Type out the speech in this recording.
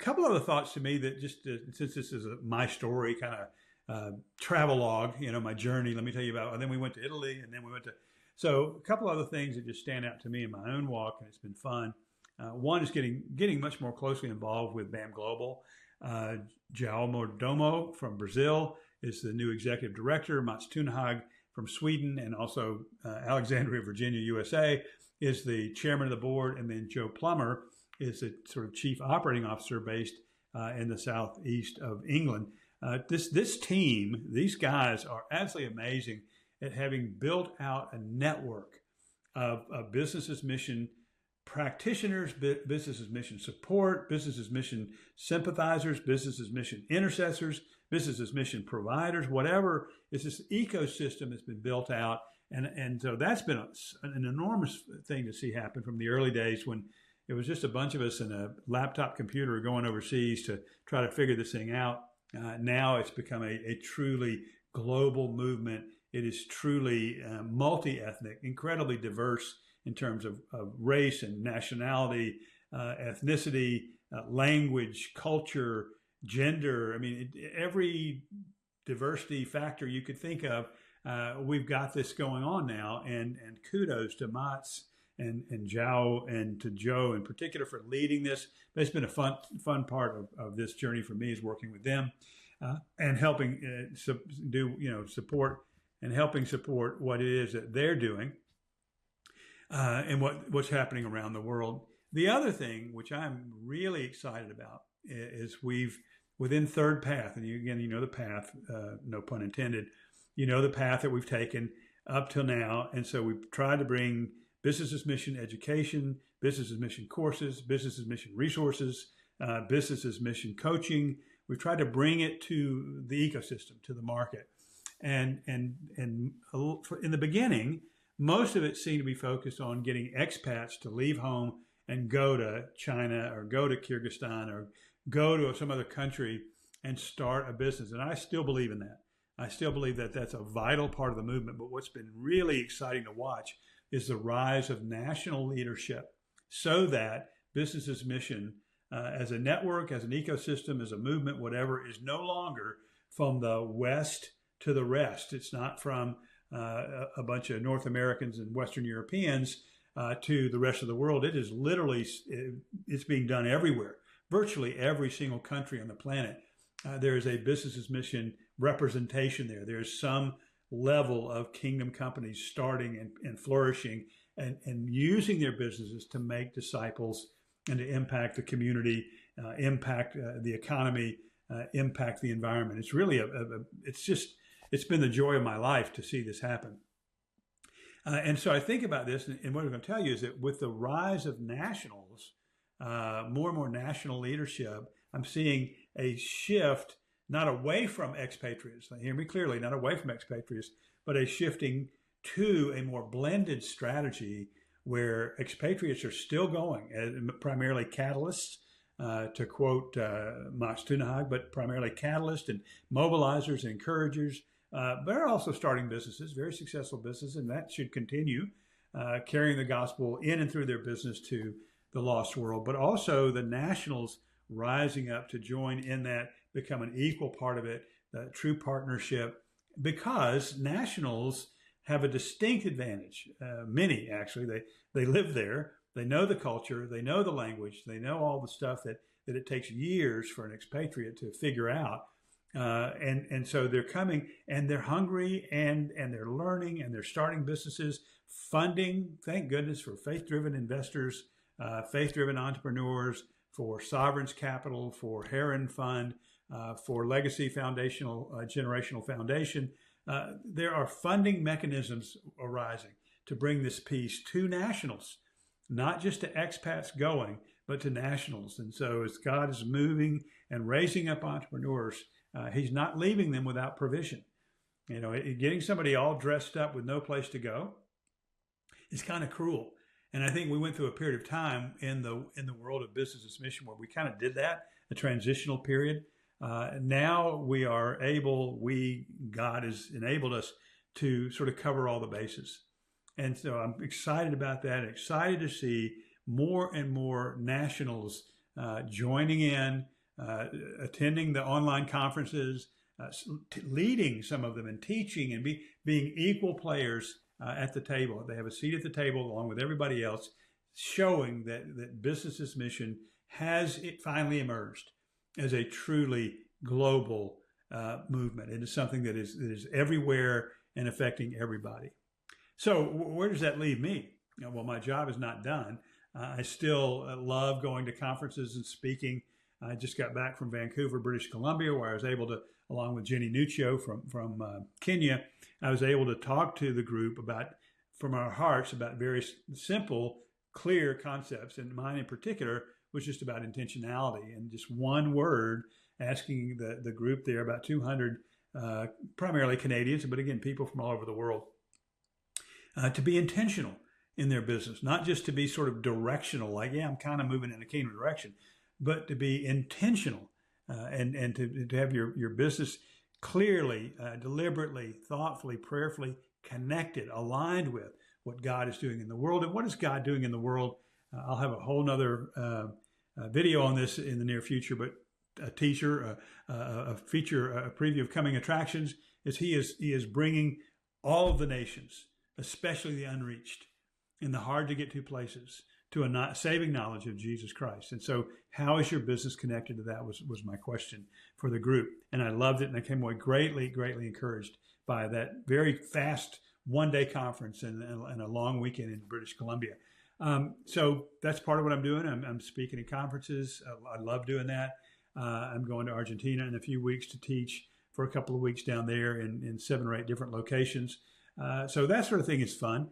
couple other thoughts to me that just since this is my story, kind of travel log, my journey. Let me tell you about. And then we went to Italy, and then we went to. So a couple other things that just stand out to me in my own walk, and it's been fun. One is getting much more closely involved with BAM Global. João Mordomo from Brazil is the new executive director. Mats Thunhag from Sweden, and also Alexandria, Virginia, USA, is the chairman of the board. And then Joe Plummer is the sort of chief operating officer based in the southeast of England. This team, these guys are absolutely amazing at having built out a network of business's mission practitioners, business's mission support, business's mission sympathizers, business's mission intercessors, business's mission providers, whatever. It's this ecosystem that's been built out. And so that's been an enormous thing to see happen from the early days when it was just a bunch of us in a laptop computer going overseas to try to figure this thing out. Now it's become a truly global movement. It is truly multi-ethnic, incredibly diverse in terms of race and nationality, ethnicity, language, culture, gender. I mean, every diversity factor you could think of, we've got this going on now. And kudos to Mats and João and to Joe in particular for leading this. But it's been a fun part of this journey for me is working with them and helping support and helping support what it is that they're doing and what's happening around the world. The other thing, which I'm really excited about, is within Third Path, and you know the path, no pun intended, the path that we've taken up till now. And so we've tried to bring business's mission education, business's mission courses, business's mission resources, business's mission coaching. We've tried to bring it to the ecosystem, to the market. And in the beginning, most of it seemed to be focused on getting expats to leave home and go to China or go to Kyrgyzstan or go to some other country and start a business. And I still believe in that. I still believe that that's a vital part of the movement. But what's been really exciting to watch is the rise of national leadership so that business's mission as a network, as an ecosystem, as a movement, whatever, is no longer from the West to the rest. It's not from a bunch of North Americans and Western Europeans to the rest of the world. It is literally, it's being done everywhere. Virtually every single country on the planet, there is a business's mission representation there. There's some level of kingdom companies starting and flourishing and using their businesses to make disciples and to impact the community, impact the economy, impact the environment. It's really it's been the joy of my life to see this happen. And so I think about this, and what I'm going to tell you is that with the rise of nationals, more and more national leadership, I'm seeing a shift, not away from expatriates, hear me clearly, not away from expatriates, but a shifting to a more blended strategy where expatriates are still going, primarily catalysts, to quote Mats Thunhag, but primarily catalysts and mobilizers and encouragers. They're also starting businesses, very successful businesses, and that should continue carrying the gospel in and through their business to the lost world. But also the nationals rising up to join in that, become an equal part of it, the true partnership, because nationals have a distinct advantage. Many actually, they live there, they know the culture, they know the language, they know all the stuff that it takes years for an expatriate to figure out. And so they're coming and they're hungry and they're learning and they're starting businesses, funding, thank goodness for faith-driven investors, faith-driven entrepreneurs, for Sovereign's Capital, for Heron Fund, for Legacy Foundational, Generational Foundation. There are funding mechanisms arising to bring this piece to nationals, not just to expats going, but to nationals. And so as God is moving and raising up entrepreneurs, he's not leaving them without provision. Getting somebody all dressed up with no place to go is kind of cruel. And I think we went through a period of time in the world of business mission where we kind of did that, a transitional period. Now we are able, God has enabled us to sort of cover all the bases. And so I'm excited about that, excited to see more and more nationals joining in, attending the online conferences, leading some of them and teaching and being equal players at the table. They have a seat at the table along with everybody else, showing that business's mission has it finally emerged as a truly global movement. It is something that is everywhere and affecting everybody. So where does that leave me? Well, my job is not done. I still love going to conferences and speaking. I just got back from Vancouver, British Columbia, where I was able to, along with Jenny Nuccio from Kenya, I was able to talk to the group from our hearts about very simple, clear concepts. And mine in particular was just about intentionality, and just one word, asking the group there, about 200, primarily Canadians, but again, people from all over the world, to be intentional in their business, not just to be sort of directional, like, yeah, I'm kind of moving in a kingdom direction, but to be intentional and to have your business clearly, deliberately, thoughtfully, prayerfully connected, aligned with what God is doing in the world. And what is God doing in the world? I'll have a whole nother video on this in the near future, but a teaser, a feature, a preview of coming attractions is he is bringing all of the nations, especially the unreached, in the hard to get to places, to a saving knowledge of Jesus Christ. And so how is your business connected to that was my question for the group. And I loved it, and I came away greatly, greatly encouraged by that very fast one-day conference and a long weekend in British Columbia. So that's part of what I'm doing. I'm speaking at conferences. I love doing that. I'm going to Argentina in a few weeks to teach for a couple of weeks down there in 7 or 8 different locations. So that sort of thing is fun.